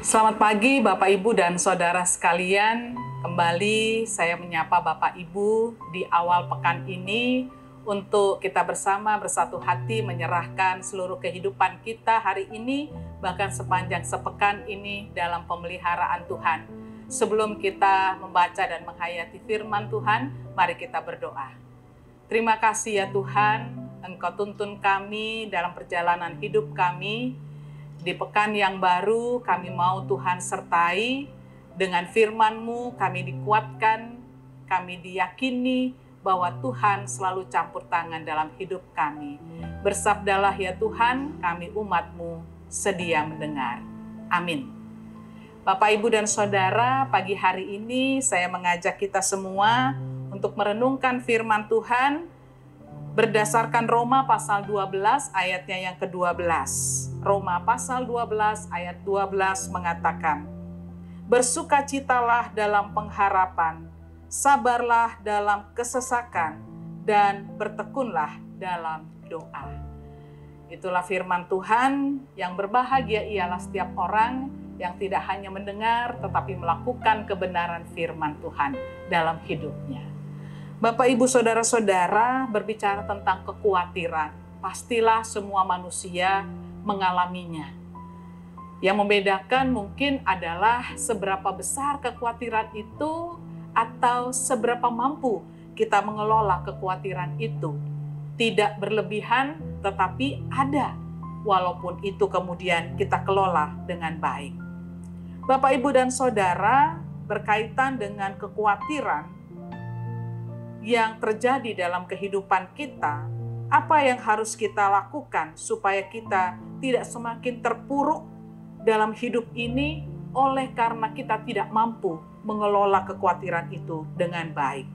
Selamat pagi Bapak Ibu dan Saudara sekalian. Kembali saya menyapa Bapak Ibu di awal pekan ini untuk kita bersama bersatu hati menyerahkan seluruh kehidupan kita hari ini, bahkan sepanjang sepekan ini dalam pemeliharaan Tuhan. Sebelum kita membaca dan menghayati firman Tuhan, mari kita berdoa. Terima kasih ya Tuhan, Engkau tuntun kami dalam perjalanan hidup kami. Di pekan yang baru kami mau Tuhan sertai dengan firman-Mu, kami dikuatkan, kami diyakini bahwa Tuhan selalu campur tangan dalam hidup kami. Bersabdalah ya Tuhan, kami umat-Mu sedia mendengar. Amin. Bapak, Ibu, dan Saudara, pagi hari ini saya mengajak kita semua untuk merenungkan firman Tuhan berdasarkan Roma pasal 12 ayatnya yang ke-12. Roma pasal 12 ayat 12 mengatakan, bersukacitalah dalam pengharapan, sabarlah dalam kesesakan, dan bertekunlah dalam doa. Itulah firman Tuhan. Yang berbahagia ialah setiap orang yang tidak hanya mendengar tetapi melakukan kebenaran firman Tuhan dalam hidupnya. Bapak, Ibu, Saudara-saudara, berbicara tentang kekhawatiran. Pastilah semua manusia mengalaminya. Yang membedakan mungkin adalah seberapa besar kekhawatiran itu atau seberapa mampu kita mengelola kekhawatiran itu. Tidak berlebihan, tetapi ada, walaupun itu kemudian kita kelola dengan baik. Bapak, Ibu, dan Saudara, berkaitan dengan kekhawatiran yang terjadi dalam kehidupan kita, apa yang harus kita lakukan supaya kita tidak semakin terpuruk dalam hidup ini oleh karena kita tidak mampu mengelola kekhawatiran itu dengan baik.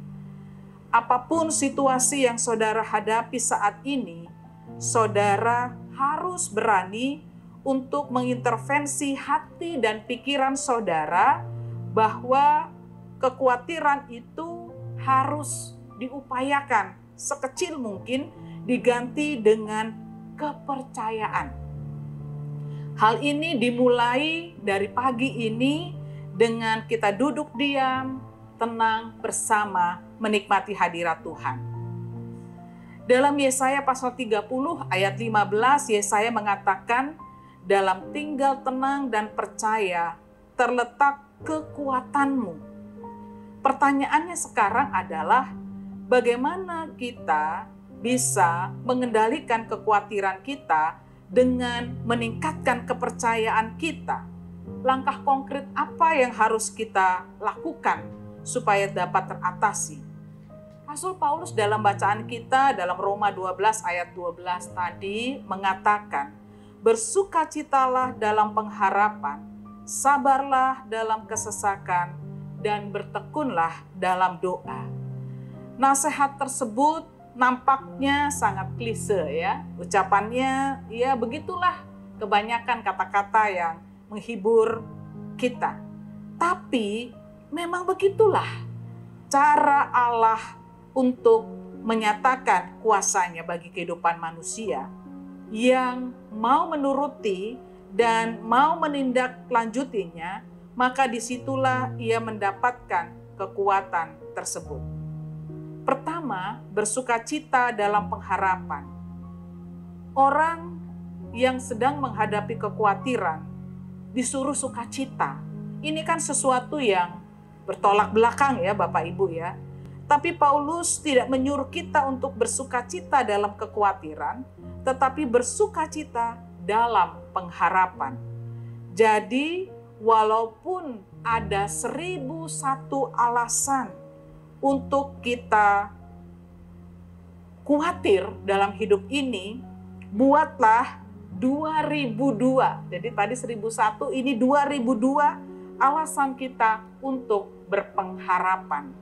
Apapun situasi yang saudara hadapi saat ini, saudara harus berani untuk mengintervensi hati dan pikiran saudara bahwa kekhawatiran itu harus diupayakan sekecil mungkin diganti dengan kepercayaan. Hal ini dimulai dari pagi ini dengan kita duduk diam, tenang bersama menikmati hadirat Tuhan. Dalam Yesaya pasal 30 ayat 15, Yesaya mengatakan, dalam tinggal tenang dan percaya terletak kekuatanmu. Pertanyaannya sekarang adalah, bagaimana kita bisa mengendalikan kekhawatiran kita dengan meningkatkan kepercayaan kita? Langkah konkret apa yang harus kita lakukan supaya dapat teratasi? Rasul Paulus dalam bacaan kita dalam Roma 12 ayat 12 tadi mengatakan, bersukacitalah dalam pengharapan, sabarlah dalam kesesakan, dan bertekunlah dalam doa. Nasihat tersebut nampaknya sangat klise ya. Ucapannya ya begitulah, kebanyakan kata-kata yang menghibur kita. Tapi memang begitulah cara Allah untuk menyatakan kuasanya bagi kehidupan manusia yang mau menuruti dan mau menindaklanjutinya, maka disitulah ia mendapatkan kekuatan tersebut. Pertama, bersukacita dalam pengharapan. Orang yang sedang menghadapi kekhawatiran disuruh sukacita. Ini kan sesuatu yang bertolak belakang ya Bapak Ibu ya. Tapi Paulus tidak menyuruh kita untuk bersukacita dalam kekhawatiran, tetapi bersukacita dalam pengharapan. Jadi walaupun ada 1001 alasan untuk kita khawatir dalam hidup ini, buatlah 2002. Jadi tadi 1001, ini 2002 alasan kita untuk berpengharapan.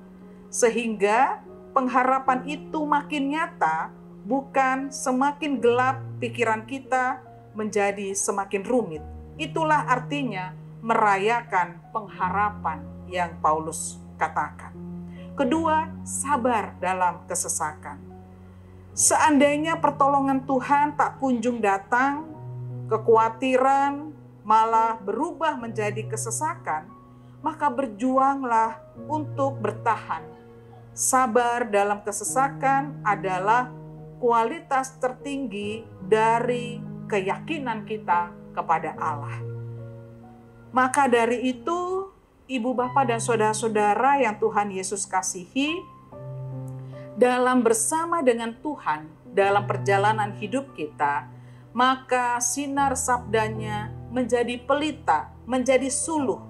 Sehingga pengharapan itu makin nyata, bukan semakin gelap pikiran kita menjadi semakin rumit. Itulah artinya merayakan pengharapan yang Paulus katakan. Kedua, sabar dalam kesesakan. Seandainya pertolongan Tuhan tak kunjung datang, kekhawatiran malah berubah menjadi kesesakan, maka berjuanglah untuk bertahan. Sabar dalam kesesakan adalah kualitas tertinggi dari keyakinan kita kepada Allah. Maka dari itu, ibu bapak dan saudara-saudara yang Tuhan Yesus kasihi, dalam bersama dengan Tuhan dalam perjalanan hidup kita, maka sinar sabdanya menjadi pelita, menjadi suluh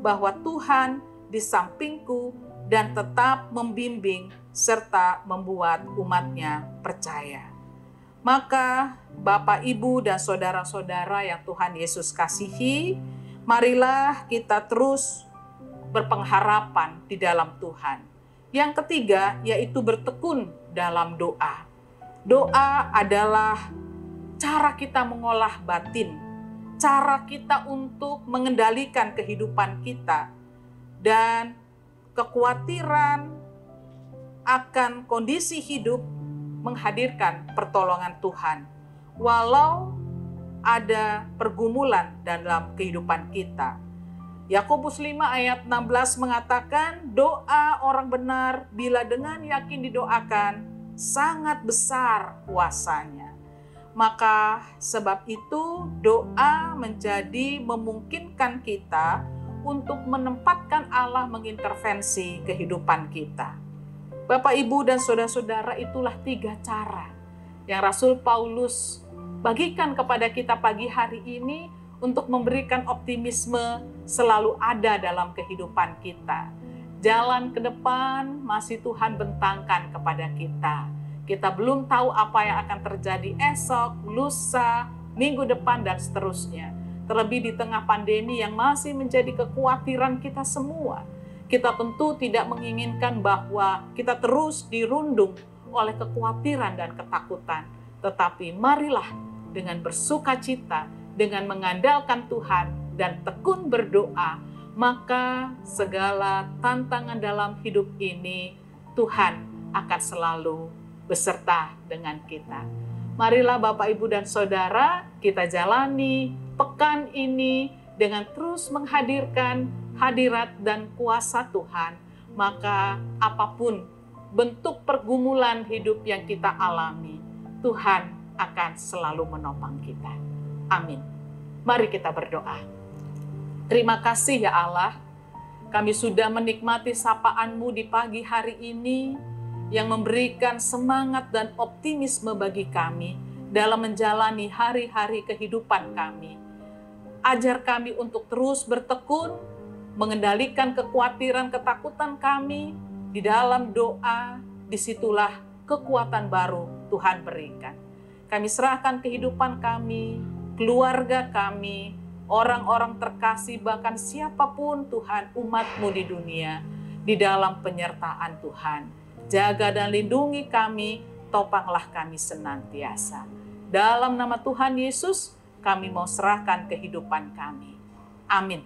bahwa Tuhan di sampingku dan tetap membimbing serta membuat umatnya percaya. Maka Bapak, Ibu, dan saudara-saudara yang Tuhan Yesus kasihi, marilah kita terus berpengharapan di dalam Tuhan. Yang ketiga yaitu bertekun dalam doa. Doa adalah cara kita mengolah batin, cara kita untuk mengendalikan kehidupan kita, dan kekhawatiran akan kondisi hidup menghadirkan pertolongan Tuhan. Walau ada pergumulan dalam kehidupan kita. Yakobus 5 ayat 16 mengatakan, doa orang benar bila dengan yakin didoakan, sangat besar kuasanya. Maka sebab itu doa menjadi memungkinkan kita untuk menempatkan Allah mengintervensi kehidupan kita. Bapak, Ibu, dan saudara-saudara, itulah 3 cara yang Rasul Paulus bagikan kepada kita pagi hari ini untuk memberikan optimisme selalu ada dalam kehidupan kita. Jalan ke depan masih Tuhan bentangkan kepada kita. Kita belum tahu apa yang akan terjadi esok, lusa, minggu depan, dan seterusnya. Terlebih di tengah pandemi yang masih menjadi kekhawatiran kita semua. Kita tentu tidak menginginkan bahwa kita terus dirundung oleh kekhawatiran dan ketakutan. Tetapi marilah dengan bersukacita, dengan mengandalkan Tuhan dan tekun berdoa, maka segala tantangan dalam hidup ini Tuhan akan selalu beserta dengan kita. Marilah Bapak, Ibu, dan Saudara, kita jalani pekan ini dengan terus menghadirkan hadirat dan kuasa Tuhan. Maka apapun bentuk pergumulan hidup yang kita alami, Tuhan akan selalu menopang kita. Amin. Mari kita berdoa. Terima kasih ya Allah, kami sudah menikmati sapaan-Mu di pagi hari ini yang memberikan semangat dan optimisme bagi kami dalam menjalani hari-hari kehidupan kami. Ajar kami untuk terus bertekun, mengendalikan kekhawatiran, ketakutan kami di dalam doa. Disitulah kekuatan baru Tuhan berikan. Kami serahkan kehidupan kami, keluarga kami, orang-orang terkasih, bahkan siapapun Tuhan, umat-Mu di dunia, di dalam penyertaan Tuhan. Jaga dan lindungi kami, topanglah kami senantiasa. Dalam nama Tuhan Yesus, kami mau serahkan kehidupan kami. Amin.